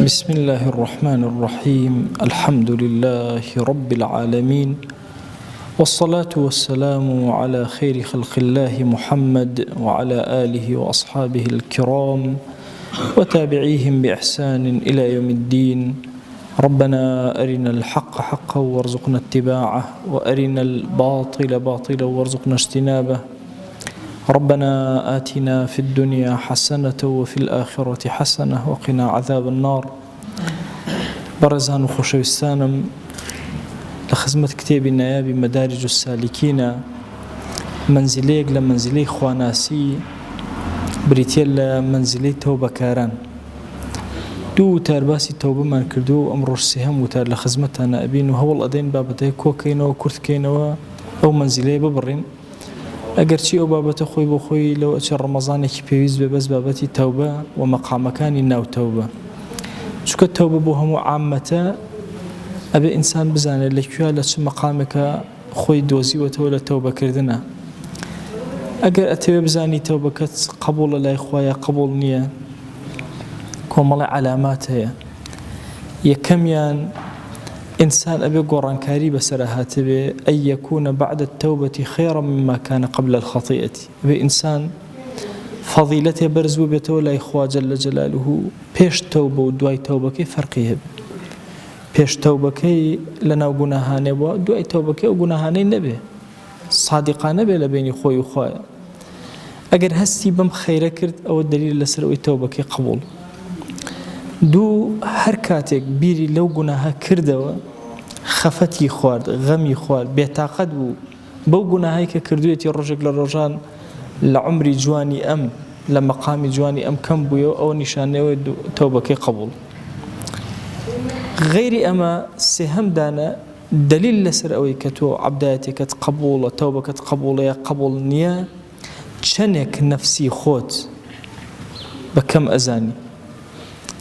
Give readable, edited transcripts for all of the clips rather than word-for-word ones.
بسم الله الرحمن الرحيم. الحمد لله رب العالمين، والصلاة والسلام على خير خلق الله محمد وعلى آله وأصحابه الكرام وتابعيهم بإحسان إلى يوم الدين. ربنا أرنا الحق حقا وارزقنا اتباعه، وأرنا الباطل باطلا وارزقنا اجتنابه. ربنا آتنا في الدنيا حسنة وفي الآخرة حسنة وقنا عذاب النار. برزان وخشوستانم لخدمة كتاب النيابي مدارج السالكين، منزليك لمنزلي خواناسي بريتيل منزلي توبة كاران. دو تارباسي توبة من كردو أمر السهم وتار لخدمتنا أبين وهو الأدين بابتي كوكينو وكرتكينو أو منزلي ببرين ئەگەرچی ئەو بابەتە خۆی بۆ خۆی لەو ئەچە ڕەمەزانێکی پێویست بێ بەس بابەتی تەوبە و مەقامەکانی ناو تەوبە، چونکە تەوبە بۆ هەموو عامەتە ئەبێ ئینسان بزانێت لەکوێ لە چ مەقامێکە خۆی دۆزیوەتەوە لە تەوبەکردنە. ئەگەر ئەتەوێ بزانی تەوبەکەت قبوڵە لای خوایە قبوڵ نییە، کۆمەڵی علامات هەیە. یەکەمیان إنسان أبي قران كاري بسرهات أن يكون بعد التوبة خيرا مما كان قبل الخطيئة. أبي إنسان فضيلته برزو بتولى إخوة جل جلاله بيش توبة ودواي توبة كي فرقيه بيش توبة كي لنا وقناها نبوا دواي توبة كي وقناها نبي صادقا نبي لبين إخوة وخوة. أجر هستي بم خير كرت أو الدليل لسر توبة كي قبول دو حركاتك بيري لو قناها كردوا خفتي خوارد غمي خوارد بيتاقد بو قناهاي كردويتي الرجل للرجال لعمري جواني أم لمقامي جواني أم كم بيو أو نشاني توبك قبول غيري أما سهم دانا دليل لسر أوي كتو عبداتك قبول توبك قبول يا قبول نيا شنك نفسي خوت بكم أزاني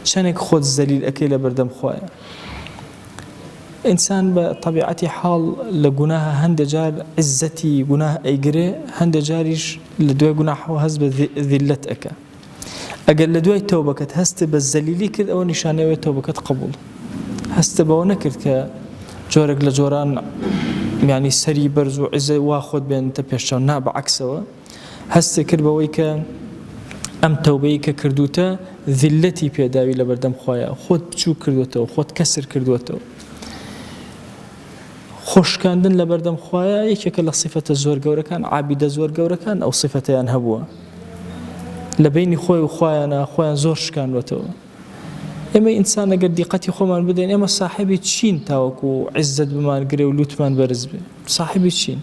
شانك خود الزليل أكيل بردم خوايا. إنسان بطبيعتي حال لجناها هند جار عزتي جناه أيجري هند جاريش لدوي جناح وهز بذلتك أجل لدوي توبكت هست بالزليلي كذا أو نشانة توبكت قبول هست بونكرت كجورك لجوران يعني سري برزو عزة واخد بين تبيشون ناب عكسه هست كربويك أم توبيك كردوتا ذلتي بيداوي لبردم خوايا خود بچو كردوتا خود كسر كردوتا خوش كاندن لبردم خوايا يكيك لصفة الزور قورا كان عابد الزور قورا كان أو صفتيان هبوا لبيني خوي وخوايانا خويا زورش كان وتو. إما إنسان قد دقتي خومان بدين إما صاحبي تشين تاوكو عزت بمان قري ولوتمان برز بي صاحبي تشين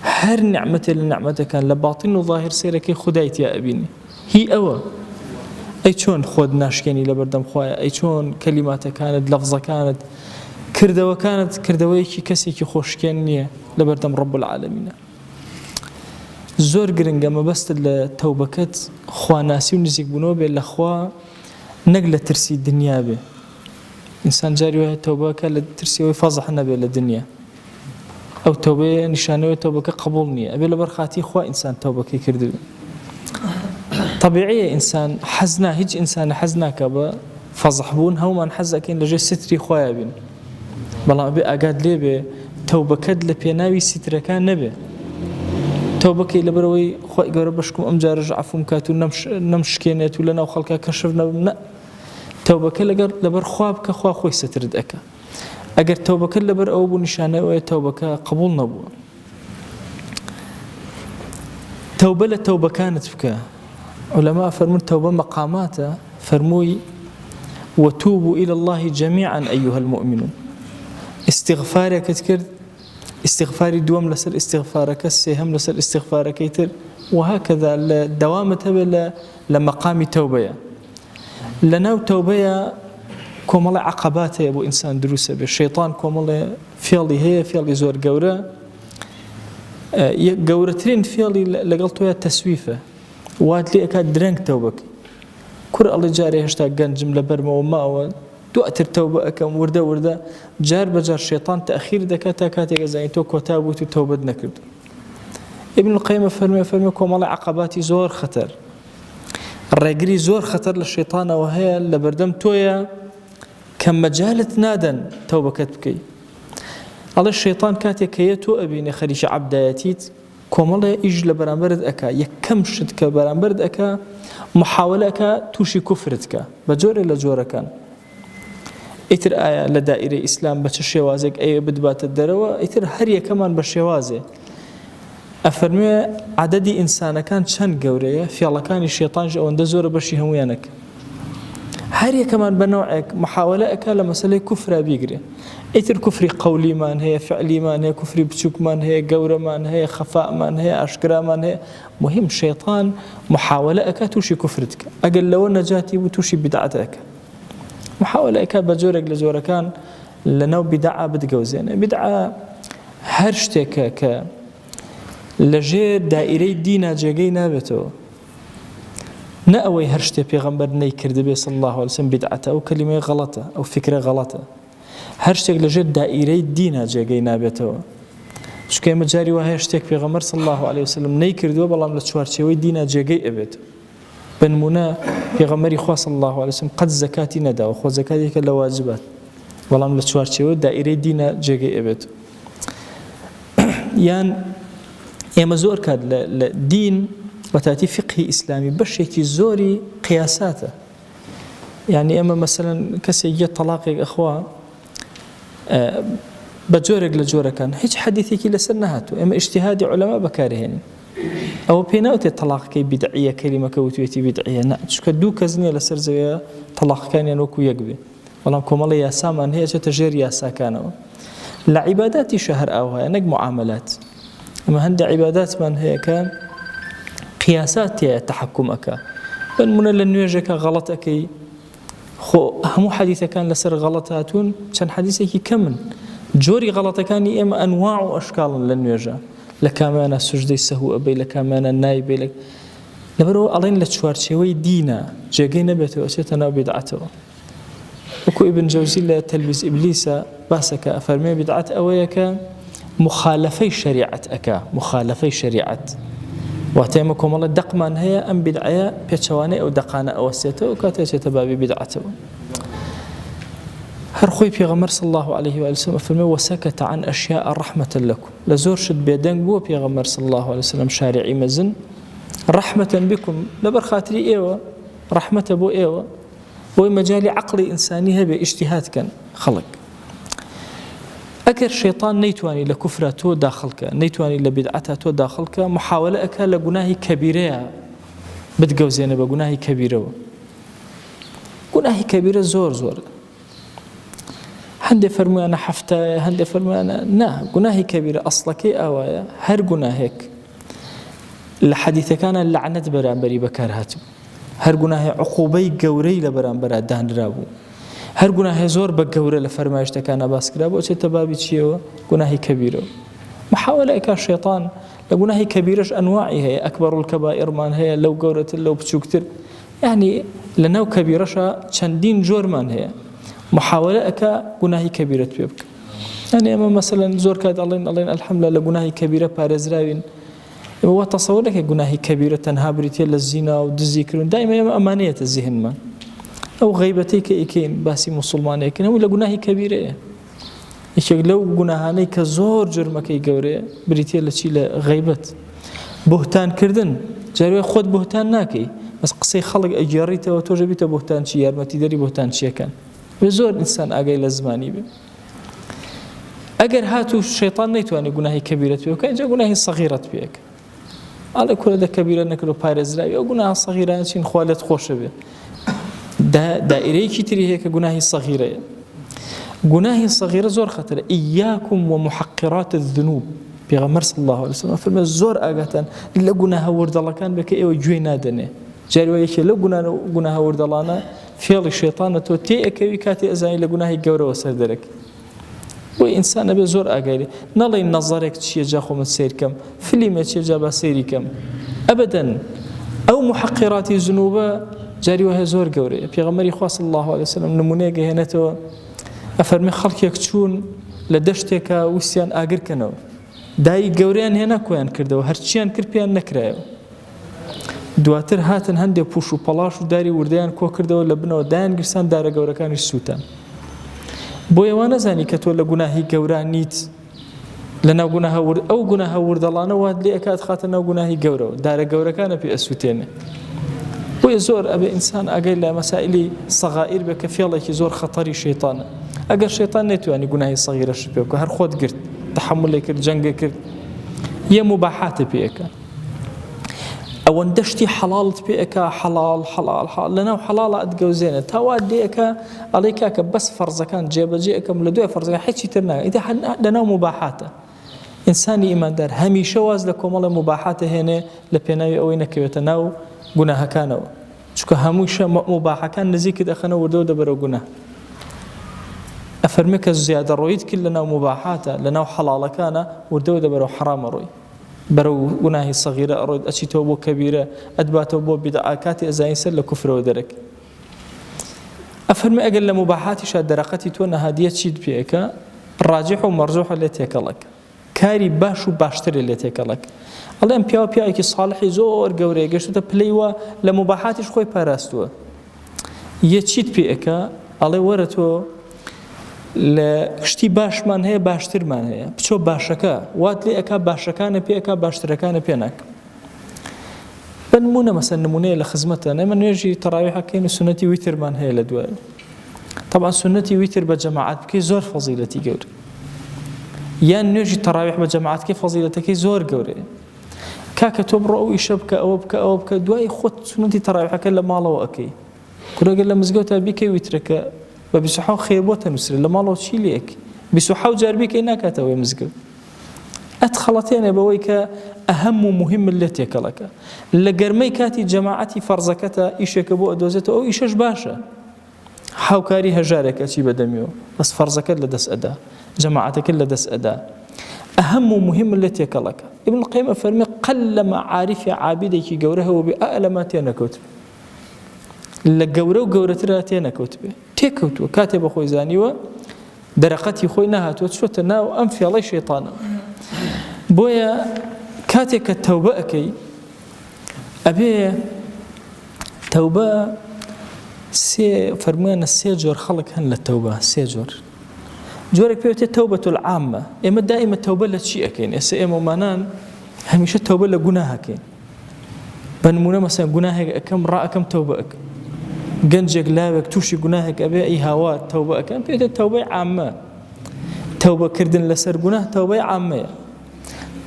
هر نعمة لنعمة كان لباطن وظاهر سيرك خدايت يا أبيني هي أوا أي شون خود ناشكني لبردم خوايا أي شون كلمات كانت لفظة كانت كردوا كانت كردويكي كسيكي خوشكنية لبردم رب العالمين. زور قرنقا ما بس التوبكت خوا ناسي ونزيق بنوبي الأخوا نقلة ترسي الدنيا به إنسان جاري وهي توبكة لترسي ويفضح النبي للدنيا أو توبة نشانه وتوبكة قبولني أبي لبرخاتي خوا إنسان توبكة كردو طبيعي إنسان حزنا هيج إنسان حزنا كبا فضحبون هو من حزكين لجي ستري خوايا بين بلا أبي أقاد لي بي توبكد لبيناوي ستر كان نبي توبكي لبروي خوي قربشكم أمجار رجعفهم كاتو نمش كينات ولا نو خلقا كشفنا لا توبكي لبر خوابك خوا خوي سترد أكا أجر توبكي لبر أوبو نشانه ويا توبكي قبول نبو توبة لتوبة كانت بك علماء فرمون توبة مقاماته فرموي وتوبوا إلى الله جميعا أيها المؤمنون. استغفارك تذكر استغفاري دوام لسر استغفارك السهم لسر استغفارك يتر وهكذا الدوام تبع لمقام توبة لنا توبة كومل عقبات يا أبو إنسان دروسه بالشيطان كومل فيالي هي فيالي زور جورة جورتين فيالي لقلتوا يا تسويفه واتلي أكاد درنك توبك كر الله جاري هشتا جنجم لبرمه وما دو أتر توبة أكم ورده جار بجار شيطان تأخير دكاتا كاتي زين كتابو توبة نكرد. ابن القيم فرمي كومال عقباتي زور خطر الرجري زور خطر للشيطان وهي لبردم تويا کە مەجالت نادەن تەوبەکەت بکەی. ئەڵێ شەیطان کاتێک کە تۆ ئەبینێ خەریکی عەبدایەتیت کۆمەڵێ ئیش لە بەرامبەرت ئەکا، یەکەم شت کە بەرامبەرت ئەکا محاولە ئەکا تووشی کوفرت کە بە جۆرێ لە جۆرەکان. ئیتر ئایا لە دائیرەی ئیسلام بە چه شێوازێک ئەوێ بتباتە دەرەوە؟ ئیتر هەر یەکەمان بە شێوازێ. ئەفەرموێ عەدەدی ئینسانەکان چەند گەورەیە، فێڵەکانی شێطانش ئەوەندە زۆرە بەشی هەموویانەکە. هەر یەکەمان بە نەوعێک محاولە ئەکا لە مەسەلەی کوفرا بیگرێ. ئیتر کوفری قەولیمان هەیە، فعلیمان هەیە، کوفری بچووکمان هەیە، گەورەمان هەیە، خەفامان هەیە، ئاشکرامان هەیە. مهم شەیطان محاولە ئەکا تووشی کوفرت کە. ئەگەر لەوە نەجاتی بوو تووشی بیدعەت ئەکا. محاولە ئەکا بە جۆرێک لە جۆرەکان لەناو بیدعە بتگەوزێنێ. بیدعە هەر شتێکە کە لەژێر دائیرەی دینە جێگەی نابێتەوە. نە ئەوەی هەر شتێ پێغەمبەر نەیکردبێ صلی الله علیه وسلم بیدعەتە، ئەو کەلیمەی غەڵەتە، ئەو فکرە غەڵەتە. هەر شتێک لەژێر دائیرەی دینە جێگەی نابێتەوە. چونکە ئێمە جاری وایە هەر شتێک پێغەمبەر صلی الله علیه وسلم نەیکردووە بەڵام لە چوارچێوەی دینە جێگەی ئەبێت. بنمونە پێغەمبەری خوا صلی الله علیه وسلم قەت زەکاتی نەداوە، خۆ زەکاتێکە لە واجبات، بەڵام لە چوارچێوە دائیرەی دینە جێگەی ئەبێت. یان ئێمە زۆر کات لە دین بەتاتی فقهی ئیسلامی بەشێکی زۆری قیاساتە. یعنی ئێمە مەسەلەن کەسێک یە تەلاقێک ئەخوا بە جۆرێک لە جۆرەکان هیچ حەدیثێکی لەسەر نەهاتوو، ئێمە ئیجتیهادی عولەما بەکارهێنین. ئەوە پێ ناوتێت تەلاقەکەی بیدعیە، کەلیمەکە وتوێتی بیدعیە، نە، چونکە دوو کەس نییە لەسەر زەویە تەلاقەکانیان وەکو یەک بێ، بەڵام کۆمەڵی یاسامان هەیە چێتە ژێر یاساکانەوە. لە عیباداتیشە هەر ئاوایە، نەک معاملات. ئەمە هەندێک عیباداتمان هەیە کە قیاسات تێیە تەحەکوم ئەکا. بنمونە لە نوێژێکە غەڵەت ئەکەی، خۆ هەموو حەدیثەکان لەسەر غەڵەت هاتوون، چەند حەدیثێکی کەمن. جۆری غەڵەتەکانی ئێمە ئەنواع و ئەشکاڵن لە نوێژە، لە کامانە سوژدەی سەهو ئەبەی، لە کامانە نایبێ، لەبەرەوە ئەڵێن لە چوارچێوەی دینە جێگەی نەبێتەوە، چێتە ناو بیدعەتەوە. وەکو ئیبن جەوزی لە تەلبیس ئیبلیسە باسەکە ئەفەرمێ بیدعەت ئەوەیە کە مخالفەی شەریعەت ئەکا، مخالفەی شەریعەت. واتە ئێمە کۆمەڵە دەقمان هەیە، ئەم بیدعەیە پێچەوانەی ئەو دەقانە ئەوەستێتەوە و کاتێ چێتە بابی بیدعەتەوە. هەر خۆی پێغەمبەر صلی الله عليه وسلم ئەفەرمێ وەسەکەتە عن ئەشیاء ڕەحمەتە لەکم. لە زۆر شت بێدەنگ بووە پێغەمبەر صلی الله عليه وسلم شارعی مەزن، ڕەحمەتە بکم، لەبەر خاتری ئێوە، ڕەحمەتە بۆ ئێوە، بۆی مەجالی عەقڵی ئینسانی هەبێ ئیجتیهادکەن خەڵک. ئەگەر شەیطان نەیتوانی لە کوفرە تۆ داخڵکە، نەیتوانی لە بیدعەتە تۆ داخڵکە، محاولە ئەکا لە گوناهی کەبیرەیە بتگەوزێنە بە گوناهی کەبیرەوە. گوناهی کەبیرە زۆر زۆرە. هەندێک فەرمویانە حەفتایە، هەندێک فەرمویانە نا، گوناهی کەبیرە ئەسڵەکەی ئەوایە هەر گوناهێک لە حەدیثەکانە لەعنەت بەرامبەری بەکار هاتبوو، هەر گوناهی عقوبەی گەورەی لە بەرامبەرە دانرا بوو، هەر گوناهی زۆر بە گەورە لە فەرمایشتەکانە باسکرا بۆ چێتە بابی چیەوە؟ گوناهی کەبیرەوە. محاولە ئەکا شەیطان لە گوناهی کەبیرەش ئەنواعی هەیە، ئەکبەرول کەبائیرمان هەیە، لەو گەورەتر لەو بچووکتر، یعنی لەناو کەبیرەشە چەندین جۆرمان هەیە. محاولە ئەکا گوناهی کەبیرەت پێ بکە. یعنی ئێمە مەسەلەن زۆر کات ئەڵێن ئەلحەمدولیلا لە گوناهی کەبیرە پارێزراوین. ئێمە تەسەووڕ نەکەی گوناهی کەبیرە تەنها بریتێ لە زینا و دزیکردن، دائیما ئێمە ئەمانەیەتە زیهنمان. ئەو غەیبەتەی کە ئیکەین باسی موسڵمانێکن هەمووی لە گوناهی کەبیرەیە. یەکێک لەو گوناهانەی کە زۆر جرمەکەی گەورەیە بریتێ لە چی؟ لە غەیبەت. بوهتانکردن، جاروێ خۆت بوهتان ناکەی، بەس قسەی خەڵک ئەگێڕیتەوە تۆژە بیتە بوهتان چی، یارمەتیدەری بوهتان چیەکەن. زۆر ئینسان ئاگای لە زمانی بێ. ئەگەر هاتوو شەیطان نەیتوانی گوناهی کەبیرەت پێ بکە، اینجا گوناهی سەغیرەت پێکە. ئەڵێ کورە دە کەبیرە نەکردو پارێزراوی، ئەو گوناها سەغیرانە چین خوا لێت خۆشە بێ. دائیرەیەکی تری هەیە کە گوناهی سەغیرەیە. گوناهی سەغیرە زۆر خەتەرە. ئیاکم ومحقرات الذنوب. پێغەمبەر صلی الله علیه وسلم فەرمێ زۆر ئاگاتان لە گوناهە وردەڵەکان بێ کە ئێوە گوێ نادەنێ. جاری وایە یەکێ لەو گوناهە وردەڵانە فێڵی شەیطانە تۆ تێ ئەکەوی کاتی ئەزانی لە گوناهی گەورەوە سەر دەرەکەی. بۆی ئینسان ئەبێ زۆر ئاگای نەڵێ نەزەرێک چییە جا خۆمت سیر کەم، فیلمێک چییە جا با سەیری کەم. ئەبەدەن ئەو محقراتی ذنوبە جاری وایە زۆر گەورەیە. پێغەمبەری خوا صلی الله علیه وسلم نمونەیەک هێنێتەوە، ئەفەرمێ خەڵکێک چوون لە دەشتێکە ویستیان ئاگرکەنەوە، دایی گەورەیان هێنا کۆیان کردەوە، هەرچیان کرد پێیان نەکرایەوە. دواتر هاتن هەندێک پوش و پەڵاش و داری وردەیان کۆ کردەوە، لە بنەوە دایان گرسان دارە گەورەکانیش سووتان. بۆ ئێوە نەزانی کە تۆ لە گوناهی گەورە نیت لەناو گوناهە ئەو گوناهە وردەڵانە وات لێ ئەکات خاتە ناو گوناهی گەورەوە دارە گەورەکانە پێ ئەسووتێنێ بۆیە زۆر ئەبێ ئینسان ئەگەر لە مەسائلی سەغائیر بێ کە فێڵێکی زۆر خەتەری شەیطانە ئەگەر شەیطان نەیتوانی گوناهی سەغیرەش پێ بکە هەر خۆت گرت تحملی کرد جەنگە کرد یە مباحاتە پێ ئەکا ئەوەندە شتی حەڵاڵت پێ ئەکا حەڵاڵ حەڵاڵ لەناو حەڵاڵە ئەتگەوزێنێت تاوا دێ ئەکا ئەڵێ کاکە بەس فەرزەکان جێبەجێ ئەەکەم لە دوای فەرزەکان هیچی تر ناکەم ئیتر لەناو مباحاتە ئینسانی ئیماندار هەمیشە واز لە کۆمەڵە مباحاتە هێنێ لە پێناوی ئەوەی نەکەوێتە ناو گوناهەکانەوە چونکە هەمووشە مباحەکان نزیکت ئەخەنە وردەوە دەبەرەوە گوناه ئەفەرمێ کە زیادە ڕۆیت کرد لەناو مباحاتە لەناو حەڵاڵەکانە وردەوە دەبەرەوە حرامە ڕۆی بەرەو گوناهی سەغیرە ئەڕۆیت ئەچیتەوە بۆ کەبیرە ئەدباتەوە بۆ بیدعا کاتی ئەزاین سەر لە کوفرەوە دەرەکە ئەفەرمێ ئەگەر لە مباحاتیشە دەرەقەتی تۆ نەهادیە چیت پێەکە ڕاجح و مەرجوحە لێ تێکەڵەکە کاری باش و باشترە لێ تێکەڵەکە ئەڵێ ئەم پیاوێکی ساڵحی زۆر گەورەیە گەشتوتە پلەیوە لە مباحاتیش خۆی پاراستووە یە چیت پێەکە ئەڵێ وەرە تۆ لە شتی باشمان هەیە باشترمان هەیە بچۆ باشەکە وات لێ ئەکا باشەکانە پێ ئەکا باشترەکانە پێ ناکە بە نمونە مەسەن نمونەیە لە خزمەتە ئێمە نوێژی تەراویح حەکەین و سنەتی ویترمان هەیە لە دوای طبعا سنەتی ویتر بە جەماعەت بکەی زۆر فەزیلەتی گەورە یان نوێژی تەراویح بە جەماعەتکەی فەزیلەتەکەی زۆر گەورەیە کاکە تۆ بڕۆ ئەو ئیشە بکە ئەوە بکە ئەوە بکە دوای خۆت سنەتی تەراویحەکە لە ماڵەوە ئەکەی کورەگەر لە مزگەوتە بیکەی ویترەکە بە 27 خێر بۆ تەنووسرێت لە ماڵەوە چی لێک 27 جار بیکەی ناکاتەوەی مزگەوت ئەتخەڵەتێنێ بەوەی کە ئەهەم و مهم لێ تێکەڵەکە لە گەرمەی کاتی جەماعەتی فەرزەکەتە ئیشێکە بۆ ئەدۆزێتەوە ئەو ئیشەش باشە هاوکاری هەژارێکە چی بەدەمیەوە بەس فەرزەکەت لە دەست ئەدا جەماعەتەکەت لە دەست ئەدا ئەهەم و مهم لێ تێکەڵەکە ابن القیم فەرمی قەلەمە عارفی عابدێکی گەورە هەوە بێ ئەلەما تێنەکەوت لە گەورە و گەورەترە تێنەکەوت بێ تێکەوتووە کاتێ بە خۆی زانیوە دەرەقەتی خۆی نەهاتووە چۆتە ناو ئەم فێڵەی شەیطانە بۆیە کاتێک کە تەوبە ئەەکەی ئەبێ تەوبە فەرموویانە سێ جۆر خەڵک هەن لە تەوبە سێ جۆر جۆرێک پێوتێت تەوبەت العامە ئێمە دائیمە تەوبە لە چی ئەەکەین ئێستا ئێمەمانان هەمیشە تەوبە لە گوناه ئەەکەین بە نمونە مەسەن گوناهێک ئەەکەم ڕائەکەم تەوبە ئەەکەم گەنجێک لاوێک تووشی گوناهێک ئەبێ ئەی هاوا تەوبە ئەەکەم پێوتێت تەوبەی عامە تەوبەکردن لەسەر گوناه تەوبەی عامەیە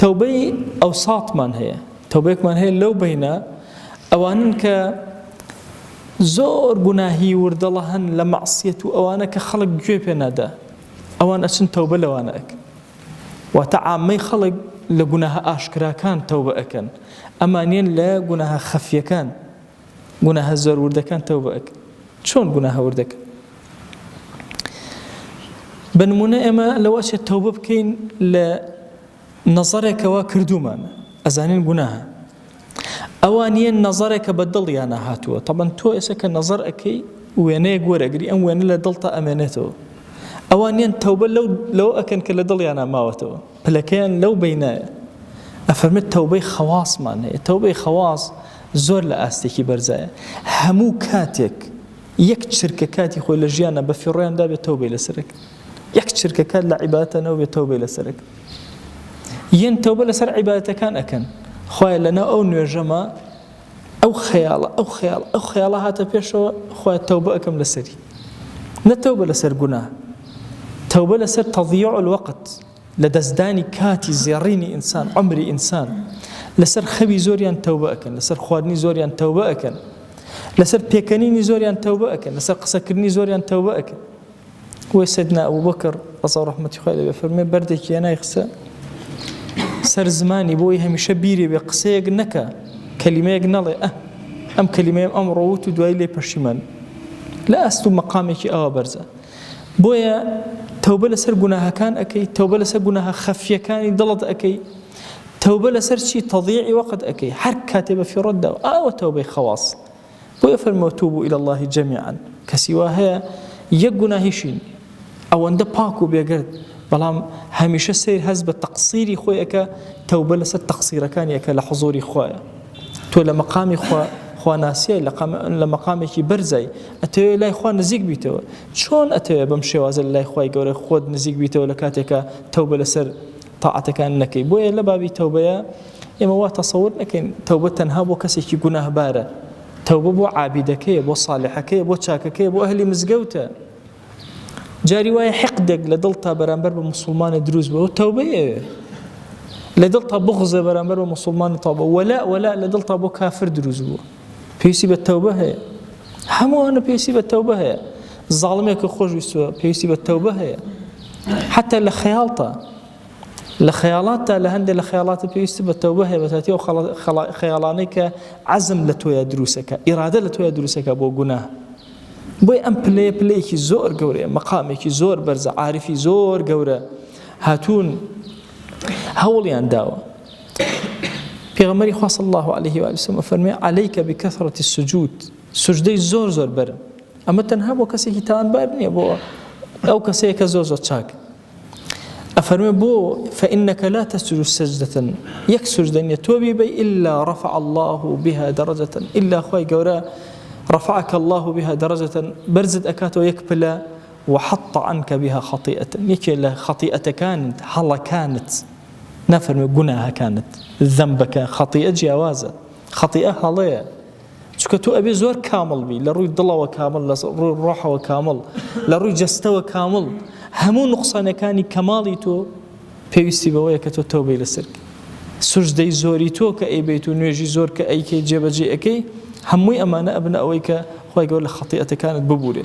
تەوبەی ئەوساطمان هەیە تەوبەیەکمان هەیە لەو بەینە ئەوانن کە زۆر گوناهی وردەڵە هەن لە مەعسیەت و ئەوانە کە خەڵک گوێ پێ نادا ئەوان ئەچن تەوبە لەوانە ئەکەن واتە عامەی خەڵک لە گوناهە ئاشکراکان تەوبە ئەکەن ئەمانیان لە گوناهە خەفیەکان گوناهە زۆر وردەکان تەوبە ئەکەن چۆن گوناهە وردەکەن بە نمونە ئێمە لەوەچێت تەوبە بکەین لە نەزەرێکەوە کردومانە ئەزانین گوناهە ئەوانیان نەزەرێکە بە دڵیانە هاتووە تەبەن تۆ ئێستا کە نەزەر ئەەکەی وێنەیەک وەرەگری ئەم وێنە لە دڵتا ئەمێنێتەوە ئەوانیان تەوبە لەو ئەکەن کە لە دڵیانە ماوەتەوە پلەکەیان لەو بەینایە ئەفەرمێت تەوبەی خەواسمان هەیە تەوبەی خەواس زۆر لە ئاستێکی بەرزایە هەموو کاتێک یەک چرکە کاتی خۆی لە ژیانە بە فیڕۆیاندا بێت تەوبەی لەسەرەکە یەک چرکە کات لە عیبادەتەوە بێت تەوبەی لەسەرەکە یەن تەوبە لەسەر عیبادەتەکان ئەکەن خوایە لەناو ئەو نوێژەمە ئەو خەیاڵە هاتە پێشەوە خوایە تەوبە ئەکەم لەسەری نە تەوبە لەسەر گوناه تەوبە لەسەر تەضییع الوەقت لە دەستدانی کاتی زێڕینی ئینسان عمری ئینسان لەسەر خەوی زۆریان تەوبە ئەکەن لەسەر خواردنی زۆریان تەوبە ئەکەن لەسەر پێکەنینی زۆریان تەوبە ئەکەن لەسەر قسەکردنی زۆریان تەوبە ئەکەن وی سەیدنا ئەبوبەکر ڕەزا و ڕەحمەتی خوای لێبێ فەرمێ بەردێکی هێنای قسە سەر زمانی بۆی هەمیشە بیری بێ قسەیەک نەکە کەلیمەیەک نەڵێ ئەم کەلیمەیەم ئەمڕۆ وت و دوای لێ پەشیمان لە ئەست و مەقامێکی ئەوە بەرزە بۆیە تەوبە لەسەر گوناهەکان ئەەکەی تەوبە لەسەر گوناهە خەفیەکانی دڵت ئەەکەی تەوبە لەسەر چی تەضییعی وەقت ئەەکەی هەر کاتێ بە فیڕۆتدا ئەوە تەوبەی خەواس بۆیە فەرمەوە تووبوا إلى الله جەمیعا کەسی وا هەیە یەک گوناهیشین ئەوەندە پاک و بێگرد بەڵام هەمیشە سیر هەز بە تەقسیری خۆی ئەەکە تەوبە لەسەر تەقسیرەکانی ئەەکە لە حوزوری خوایە تۆ لە مەقامی خواناسیە لە مەقامێکی بەرزای ئەتەوێت لای خوا نزیک بیتەوە چۆن ئەتەوێت بەم شێوازە لای خوای گەورە خۆت نزیک بیتەوە لە کاتێکە تەوبە لەسەر تاعەتەکان نەکەی بۆیە لە بابی تەوبەیە ئێمە وا تەسەوور نەکەین تەوبە تەنها بۆ کەسێکی گوناهبارە تەوبە بۆ عابیدەکەیە بۆ ساڵحەکەیە بۆ چاکەکەیە بۆ ئەهلی مزگەوتە جاری وایە حقدێک لە دڵتا بەرامبەر بە موسڵمانە دروست بووە تەوبەیە لە دڵتا بغزە بەرامبەر بە موسڵمانی تەوبە وەلا لە دڵتا بۆ کافر دروست بووە پێویستی بە تەوبە هەیە هەمووانە پێویستی بە تەوبە هەیە زاڵمێکە خۆشویستووە پێویستی بە تەوبە هەیە حتى لە خەیاڵتا لە خەیاڵاتتا لە هەندێک لە خەیاڵاتە پێویستی بە تەوبە هەیە بەتاتی ئەو خەیاڵانەی کە عەزم لە تۆیە دروستەکە ئیرادە لە تۆیە دروستەکە بۆ گوناه بۆی ئەم پلەیەکی زۆر گەورەیە مەقامێکی زۆر بەرزە عارفی زۆر گەورە هاتوون هەوڵیان داوە پێغەمبەری خوا صلی الله عليه و سلم فەرمێ عەلەیکە بکەثرەتی السجود سوجدەی زۆر بەرن ئەمە تەنها بۆ کەسێکی تاوانبار نییە بۆ ئەو کەسەیە کە زۆر چاک أفرمي بو فإنك لا تسجد سجدة يكسر دنيا توبي بي إلا رفع الله بها درجة إلا أخوي قورا رفعك الله بها درجة برزد أكات ويكبلا وحط عنك بها خطيئة يكي خطيئة كانت حلا كانت نفرمي قناها كانت ذنبك خطيئة جوازة خطيئة حالية شكتو أبي زور كامل بي لروي ضلا وكامل لروي روح وكامل لروي جسته وكامل همو نقصان كاني كمالي تو پێویستی بەوەیە کە تۆ تەوبەی لەسەر سوجدەی زۆری تۆ کە ئەی بیت و نوێژی زۆر کە ئەیکەی جێبەجێ ئەەکەی هەمووی ئەمانە ئەبنە ئەوەی کە خۆی گەورە لە خەتیئەتەکانت ببوورێ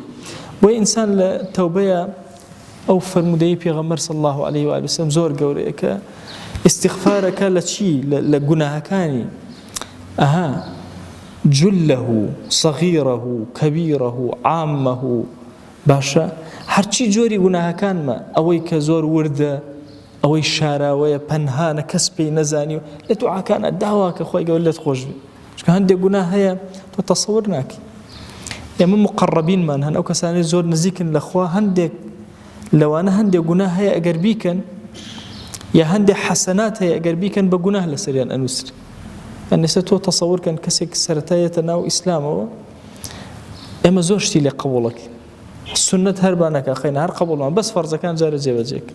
بۆی ئینسان لە تەوبەیە ئەو فەرمودەی پێغەمبەر صلی الله عليه و سلم زۆر گەورەیە کە استیغفارەکە لە چی لە گوناهەکانی جله صغيره كبيره عامه باشە هەرچی جۆری گوناهەکانمە ئەوەی کە زۆر وردە ئەوەی شاراوەیە پەنهانە کەس پێی نەزانی و لە دوعاکانە داوا کە خۆی گەورە لێت خۆش بێ چونکە هەندێک گوناه هەیە تۆ تەسەوور ناکەی ئێمە مقەڕەبینمان هەن ئەو کەسانەی زۆر نزیکن لەخوا هەندێک لەوانە هەندێک گوناه هەیە ئەگەر بیکەن یا هەندێک حەسەنات هەیە ئەگەر بیکەن بە گوناه لەسەریان ئەنووسرێ ئەنێسە تۆ تەسەوورکەن کەسێک سەرەتایەتە ناو ئیسلامەوە ئێمە زۆر شتی لێ قبوڵەکەین سنت هەربانەکە خەینە هەر قبوڵمان بەس فەرزەکان جارە جێبەجێک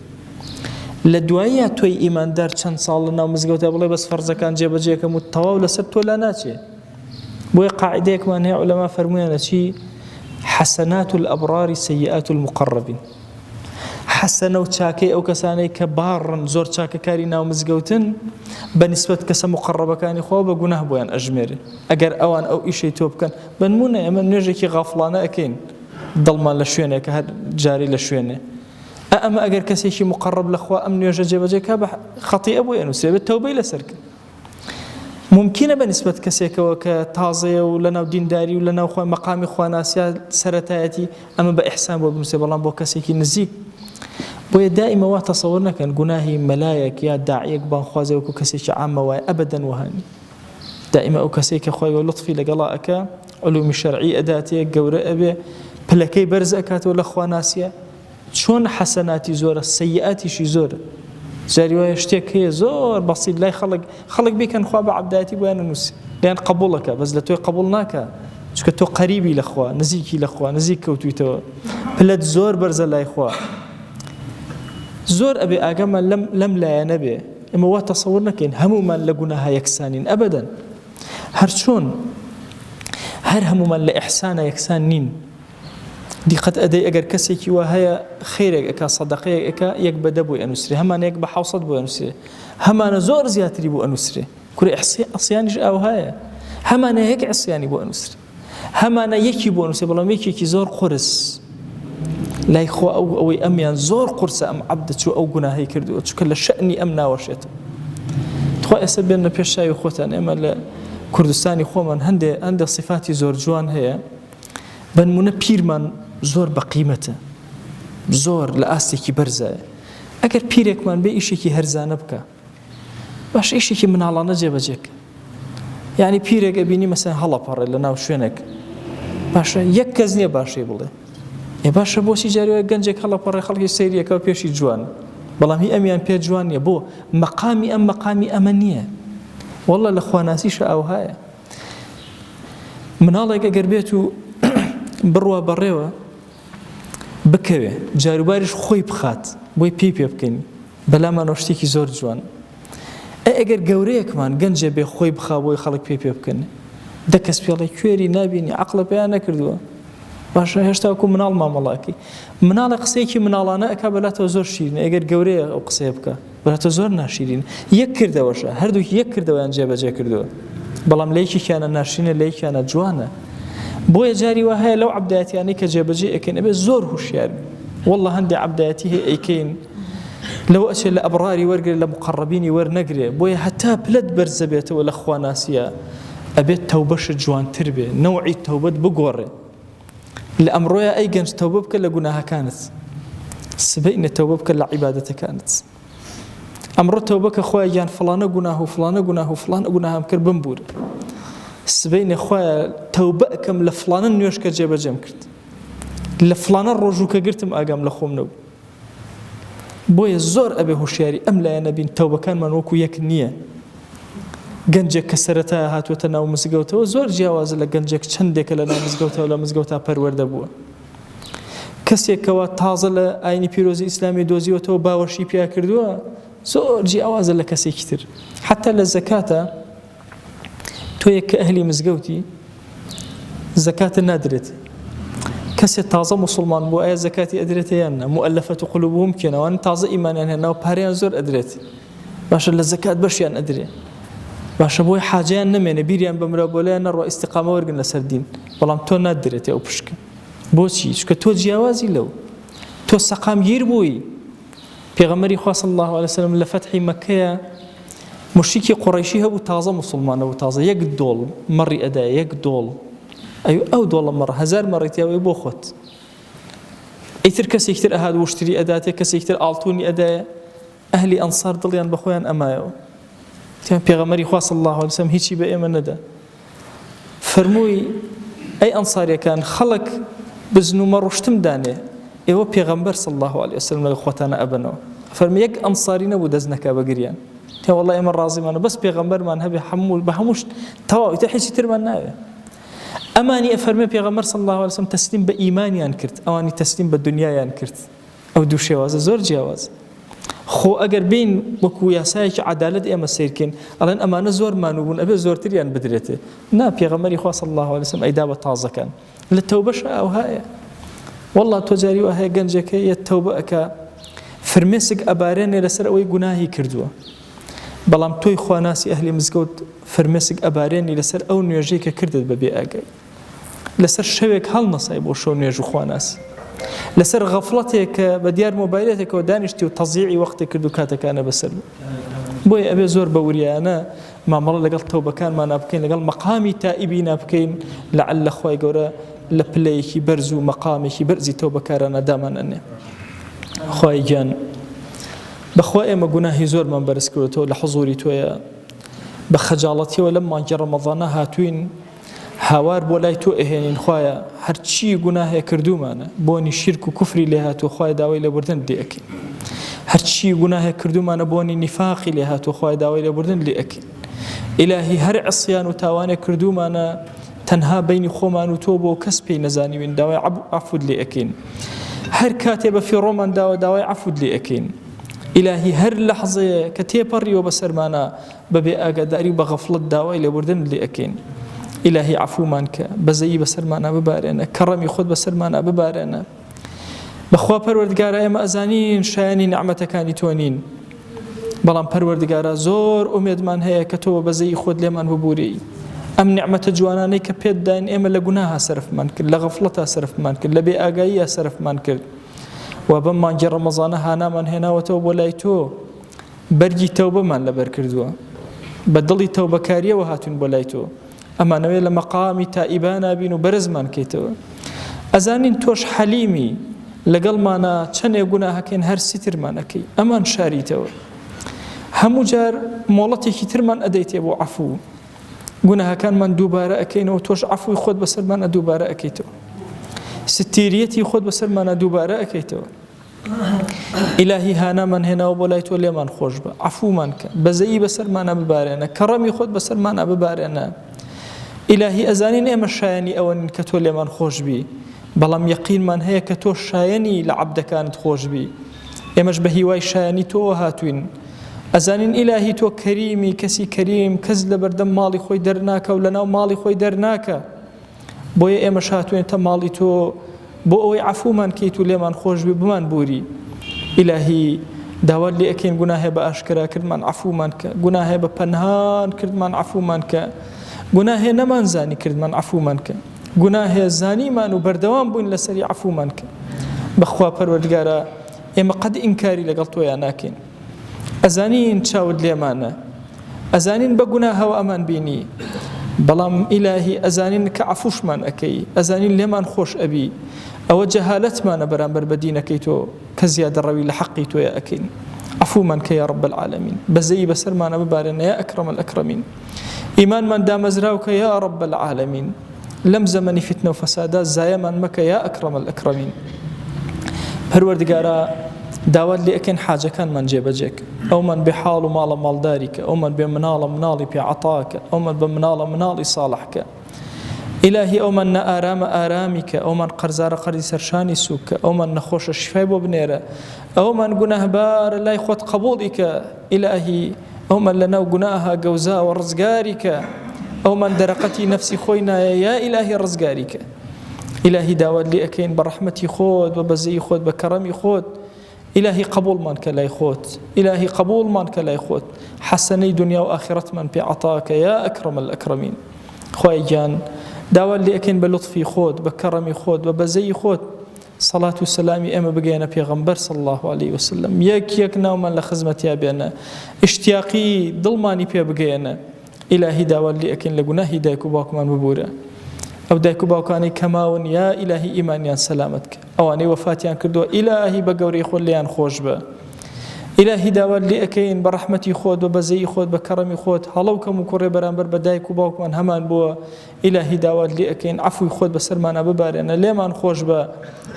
لە دواییە تۆی ئیماندار چەند ساڵ لە ناو مزگەوتە بڵێ بەس فەرزەکان جێبەجێکەم و تەواو لەسەر تۆ لا ناچێ بۆیە قاعدەیەکمان هەیە عولەما فەرموویانە چی حەسەنات الئەبرار سەیئات المقەڕەبین حەسەنە و چاکەی ئەو کەسانەی کە باڕن زۆر چاکەکاری ناو مزگەوتن بەنسبەت کەسە مقەڕەبەکانی خۆ بە گوناه بۆیان ئەژمێرێ ئەگەر ئەوان ئەو ئیشەی تۆ بکەن بنمونە ئێمە نوێژێکی غافڵانە ئەکەین دڵمان لە شوێنێکە هەر جاری لە شوێنێ ئەمە ئەگەر کەسێکی مقەڕەب لەخوا ئەم نوێژە جێبەجێکە بە خەتیئە بۆ ئەنووسێ بێت تەوبەی لەسەرکە ممکنە بەنسبەت کەسێکەوە کە تازەیە و لەناو دینداری و لەناو خۆی مەقامی خواناسیە سەرەتایەتی ئەمە بە ئیحسان بۆ بنووسێ بەڵام بۆ کەسێکی نزیک بۆیە دائیمە وا تەسەوور نەکەن گوناهی مەلایەک یا داعیەک بانخوازێ وەکو کەسێکی عامە وایە ئەبەدەن وهانی دائیمە ئەو کەسێک کە خۆی لطفی لەگەڵا ئەکا علومی شەرعی ئەداتەیە گەورە ئەبێ پلەکەی بەرز ئەکاتەوە لە خواناسیە چۆن حەسەناتی زۆرە سەیئاتیشی زۆرە جاری وایە شتێک هەیە زۆر بەسیط لای خەڵک بیکەن خوا بە عەبدایەتی بۆیان نووسی لیان قبوڵەکە بەس لە تۆی قبوڵ ناکە چونکە تۆ قەریبی لەخوا نزیکی لەخوا نزیک کەوتویتەوە پلەت زۆر بەرزە لای خوا زۆر ئەبێ ئاگەمان لەم لایە نەبێ ئێمە وا تەسەوور نەکەین هەمومان لە گوناها یەکسانین ئەبەدەن هەر چۆن هەر هەمومان لە ئیحسانە یەکسان نین دیقەت ئەدەی ئەگەر کەسێکی وا هەیە خێرێک ئەکا سەدەقەیەک ئەکا یەک بەدە بۆی ئەنووسرێ هەمانەیەک بە 700 بۆ ئەنووسرێ هەمانە زۆر زیاتری بۆ ئەنووسرێ کوڕی ئەسیانیش ئەو هەیە هەمانە یەک ئەسیانی بۆ ئەنووسرێ هەمانە یەکی بۆ ئەنووسێ بەڵام یەکێکی زۆر قورس لای خۆ ئەوەی ئەمیان زۆر قورسە ئەم عەبدە چوو ئەو گوناهەی کردووە چونکە لە شەئنی ئەم ناوەشێتەوە تخوا ئێستا بێنە پێش شاوی خۆتان ئێمە لە کوردستانی خۆمان هەندێک صفاتی زۆر جوان هەیە بنمونە پیرمان زۆر بە قیمەتە زۆر لە ئاستێکی بەرزایە ئەگەر پیرێکمان بێ ئیشێکی هەرزانە بکە باش ئیشێکی مناڵانە جێبەجێکە یعنی پیرێک ئەبینی مەسەن هەڵەپەڕێ لە ناو شوێنێک باشە یەک کەس نییە باشەی بڵێ باشە بۆچی جاریوە گەنجێک هەڵەپەڕێ خەڵکی سەیریەکە پێشی جوان بەڵام هی ئەمیان پێ جوان نییە بۆ مەقامی ئەمە نییە والله لە خواناسیشە ئەو هەیە مناڵێک ئەگەر بێت و بڕوا بەڕێوە بکەوێ جاروباریش خۆی بخات بۆی پێ بکەین بەلامانەوە شتێکی زۆر جوان. ئەگەر گەورەیەکمان گەنجە بێ خۆی بخا بۆی خەڵک پێ بکەن دە کەس پێڵی کوێری نابینی عەقڵە پێیان نەکردووە باشە هێشتا وەکو مناڵ مامەڵاکی مناڵە قسەیەکی مناڵانە ئەکا بەلاتەوە زۆر شیرینە ئەگەر گەورەیە ئەو قسەیە بکە بەلاتە زۆر ناشیرین یەک کردەوەشە هەردووکی یەک کردەوەیان جێبەجێ کردووە بەڵام لەیەکیانە ناشرینە لەیەکیانە جوانە. بۆیە جاری وا هەیە لەو عەبدایەتیانەی کە جێبەجێ ئەکەین ئەبێ زۆر هوشیار والله هەندێک عەبدایەتی هەیە ئەیکەین لەو ئەچێت لە ئەبراری وەرگێ لە مقەڕەبینی وەرنەگرێ بۆیە هەتا پلەت بەرزە بێتەوە لە خواناسیە ئەبێت تەوبەشت جوانتر بێ نەوعی تەوبەت بگۆڕێ لە ئەمڕۆیە ئەی گەنج تەوبە بکە لە گوناهەکانت سبەینە تەوبە بکە لە عیبادەتەکانت. ئەمڕۆ تەوبە کە خۆیان یان فڵانە گوناه و فڵانە گوناه و فڵانە گوناهام کرد بمبور سبەینە خۆیان تەوبە ئەکەم لە فڵانە نوێژکە جێبەجێم کرد لە فڵانە ڕۆژووکە گرتم ئاگام لە خۆم نەبوو. بۆیە زۆر ئەبێ هوشیاری ئەم لایەنە بین تەوبەکانمان وەکو یەک نییە. گەنجێک کە سەرەتا هاتووەتە ناو مزگەوتەوە زۆر جیاوازە لە گەنجێک چەندێکە لە ناو مزگەوتەوە لە مزگەوتا پەروەردە بووە. کەسێکەوە تازە لە ئاینی پیرۆزی ئیسلامی دۆزیوەتەوە باوەشی پیا کردووە زۆر جیاوازە لە کەسێکی تر. حتا لە زەکاتە تۆ یەک کە ئەهلی مزگەوتی زەکاتە نادرێت کەسێ تازە مسلمان بوو ئایا زەکاتی ئەدرێتە یان نە مؤلفەت قلوبهم کێنەوەن تازە ئیمانیان هێناوە پارەیان زۆر ئەدرێت باشە لە زەکات بەشیان ئەدرێ باشە بۆی حاجەیان نەمێنێ بیریان بە مرا بۆلایان نەڕوا ئیستیقامە وەرگن لەسەر دین بەڵام تۆ نادرێتێ ئەو پشکە. بۆچی؟ چونکە تۆ جیاوازی لەو تۆ سەقامگیر بووی. پێغەمبەری خوا صلی الله علیه وسلم لە فەتحی مەککەیە مشریکی قوڕەیشی هەبوو تازە مسلمانە بوو تازە یەک دۆڵ مەڕی ئەدایە یەک دۆڵ ئەو دۆڵە مەڕ هەزار مەڕێتیاوەی بۆ خۆت ئیتر کەسێکتر ئەهات وشتری ئەداتێ کەسێکتر ئاڵتوونی ئەدایە ئەهلی ئەنسار دڵیان بەخۆیان ئەمایەوە. پێغەمبەری خوا صلی الله علیه وسلم هیچی بە ئێمە نەدا فەرمووی ئەی ئەنساریەکان خەڵک بزن و مەڕوشتم دانێ ئێوە پێغەمبەر صلی الله علیه وسلم لەگەڵ خۆتانە ئەبنەوە. فەرمی یەک ئەنساری نەبوو دەست نەکا بە گریان والله ئێمە ڕازیمانە بەس پێغەمبەرمان هەبێ هەموو بە هەموو تەواو تە هیچی ترمان ناوێ. ئەمانی ئەفەرمێ پێغەمبەر صلی الله علیه وسلم تەسلیم بە ئیمانیان کرد ئەوانی تەسلیم بە دنیایان کرد. ئەو دوو شێوازە زۆر جیاوازە. خۆ ئەگەر بین وەکو یاسایەکی عەدالەت ئێمە سیرکەین ئەڵێن ئەمانە زۆر مانوبوون ئەبێ زۆرتریان بدرێتێ نا پێغەمبەری خوا صلی الله علیه وسلم ئەیدا بە تازەکان لە تەوبەشە ئەو هەیە والله تۆ جاری وا هەیە گەنجەکە یە تەوبە ئەکا فرمێسک ئەبارێنێ لەسەر ئەوەی گوناهی کردووە بەڵام تۆی خواناسی ئەهلی مزگەوت فرمێسک ئەبارێنی لەسەر ئەو نوێژەی کە کردت بەبێ ئاگای لەسەر شەوێک هەڵنەسای بۆ شەو نوێژ و خواناسی لەسەر غەفڵەتێک کە بە دیار مۆبایلێتێکەوە دانیشتی و تەزیعی وەختێک کرد و کاتەکانە بەسەر بۆیە ئەبێ زۆر بە وریانە مامەڵە لەگەڵ تەوبەکانمان نابکەین لەگەڵ مەقامی تائیبی نابکەین لەعەلە خوای گەورە لە پلەیەکی بەرز و مەقامێکی بەرزی تەوبەکارانە دامان ئەنێ. خوای گیان بەخوا ئێمە گوناهی زۆرمان بەرز کردوەوە لە حوزوری تۆیە بە خەجاڵەتیەوە لەم مانگی ڕەمەضانە هاتوین هاوار بۆ لای تۆ ئەهێنین خوایە هەرچی گوناهەیە کردومانە بۆنی شرک و کوفری لێ هاتووە خوای داوای لێبوردن لێ ئەکەین هەرچی گوناهەیە کردومانە بۆنی نیفاقی لێ هاتووە خوای داوای لێبوردن لێ ئەکەین. ئیلاهی هەر عصیان و تاوانێک کردومانە تەنها بینی خۆمان و تۆ بۆ کەس پێی نەزانیوین داوای عەفوت لێ ئەکەین. هەر کاتێ بە فیڕۆمان داوە داوای عەفوت لێ ئەکەین. ئیلاهی هەر لەحظەیە کە تێپەڕیەوە بەسەرمانە بەبێ ئاگاداری بە غەفڵەت داوای لێبوردن لێ ئەکەین. ئیلاهی عەفومان کە بەزەیی بەسەرمانە ببارێنە کەڕەمی خۆت بەسەرمانە ببارێنە. بەخوا پەروەردگارە ئێمە ئەزانین شایانی نعمەتەکانی تۆ نین بەڵام پەروەردگارە زۆر ئومێدمان هەیە کە تۆ بەزەیی خۆت لێمان ببووری. ئەم نعمەتە جوانانەی کە پێت داین ئێمە لە گوناها سەرفمان کرد لە غەفڵەتە سەرفمان کرد لە بێ ئاگاییە سەرفمان کرد و بەم مانگی ڕەمەضانە هانامان هێناوەتەوە بۆ لای تۆ بەرگی تەوبەمان لەبەر کردووە بە دڵی تەوبەکاریەوە هاتوون بۆ لای تۆ ئەمانەوێت لە مەقامی تائیبان بین و بەرزمان کەیتەوە. ئەزانین تۆش حەلیمی لەگەڵمانە چەندێک گوناهەکەین هەر سیترمانەکەی ئەمان شاریتەوە هەموو جار مۆڵەتێکی ترمان ئەدەیتێ بۆ عەفوو گوناهەکانمان دووبارە ئەکەینەوە تۆش عەفوی خۆت بەسەرمانە دووبارە ئەکەیتەوە ستیریەتی خۆت بەسەرمانە دووبارە ئەکەیتەوە. ئیلاهی هانامان هێناوە بۆ لای تۆ لێمان خۆش بە عەفومان کە بەزەیی بەسەرمانە ببارێنە کەڕەمی خۆت بەسەرمانە ببارێنە إلهي أزانين إما شايني أو كتو لمن خوش بي بلام يقين من هي كتو شايني لعبد كانت خوش بي إماش بهواي شايني تو هاتوين أزانين إلهي تو كريمي كسي كريم كزل بردم مالي خوي درناك ولناو مالي خوي درناك بويا إماش هاتوين تمالي تو بو أوي عفو من كيتو لمن خوش بي بمان بوري إلهي داوال لي أكين گناه بأشكرا كرد من عفو منك گناه بپنهان كرد من عفو منك گناه نمان زاني كرد من عفو منك گناه زاني من وبردوام بوين لسري عفو منك بخوا پروردگارا إما قد إنكاري لقلتو يا ناكين أزانين تشاود ليمانا أزانين بگناه وأمان بيني بلام إلهي أزانين كعفوش من أكي أزانين ليمان خوش أبي أو جهالت ما نبران بدينك كيتو كزيادة الروي لحقيتو يا أكين عفو منك يا رب العالمين بزي بسر ما نببارنا يا أكرم الأكرمين إيمان من دام زراوك يا رب العالمين لم زمن فتنة وفسادات زايما مك يا أكرم الأكرمين پروردگارا داوات لي أكين حاجة كان من جيبجك أو من بحال مال مالدارك أو من بمنال منالي بعطاك أو من بمنال منالي صالحك إلهي أو من آرام آرامك أو من قرزار قري سرشاني سوك أو من نخوش الشفاء ببنيرة أو من قناه بار لا يخوت قبولك إلهي أو من لنا قناها جوزاء ورزقارك أو من درقتي نفسي خوينا يا إلهي رزقارك إلهي داود لي أكين برحمتي خود وبزي خود بكرمي خود إلهي قبول منك لا يخوت إلهي قبول منك لا يخوت حسني دنيا وآخرة من بعطاك يا أكرم الأكرمين خوي جان داوال لي أكين بلطفي خود بكرمي خود وبزي خود صلاة والسلام أما بقينا بيغمبر صلى الله عليه وسلم يك نوما لخزمتي بينا اشتياقي ظلماني بيغينا إلهي داوال لي أكين لقناه دايكو باكمان ببورا أو دايكو باكاني كماون يا إلهي إيمانيان سلامتك أواني وفاتيان كردو إلهي بقوري خليان خوش با إلهي داوال لي أكين برحمتي خود وبزي خود بكرمي خود هلوك مكوري برانبر بدايكو باكمان همان بوا إلهي داوال لي أكين عفوي خود بسرمانا ببارينا ليمان خوش با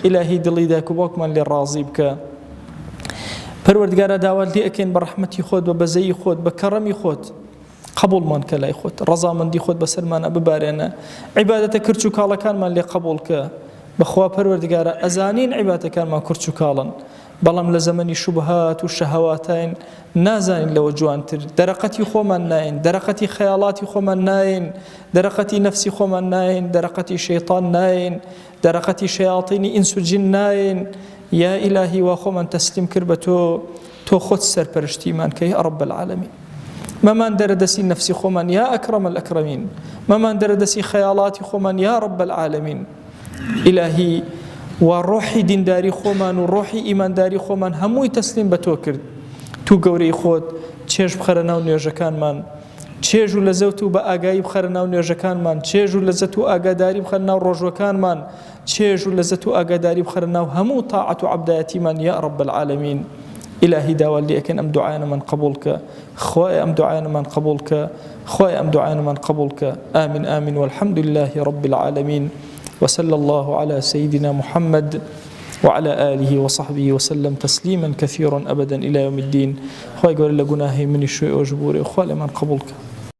إلهي دلي دايكو باكمان للراضي بك پروردگارا داوال لي أكين برحمتي خود وبزي خود بكرمي خود قبول منك لا يخود رضا من دي خود بسرمانا ببارينا عبادة كرچو كالا كان من لي قبولك بخوا پروردگارا أزانين عبادة كان من كرچو كالا بلام لزمني شبهات والشهواتين نازانين لو جوانتر درقتي خومن ناين درقتي خيالاتي خومن ناين درقتي نفسي خومن ناين درقتي شيطان ناين درقتي شياطين إنس الجن ناين يا إلهي وخومن تسليم كربتو تو خود سر پرشتي منك يا رب العالمين ما من دردسي نفسي خومن يا أكرم الأكرمين ما من دردسي خيالاتي خومن يا رب العالمين إلهي وروحي دين داري خومن وروحي إيمان داري خومن هموي تسليم بتوكر تو قوري خود تشيج بخرنا ونيوجكان من تشيج لزوتو بأجاي بخرنا ونيوجكان من تشيج لزتو أجداري بخرنا ورجوكان من تشيج لزتو أجداري بخرنا وهمو طاعة عبداتي من يا رب العالمين إلهي داوال لي أكن أم دعانا من قبولك خوي أم دعانا من قبولك خوي أم دعانا من قبولك آمين آمين والحمد لله رب العالمين وصلى الله على سيدنا محمد وعلى آله وصحبه وسلم تسليما كثيرا أبدا إلى يوم الدين خوي قول لقناهي من الشيء وجبوري خوي من قبولك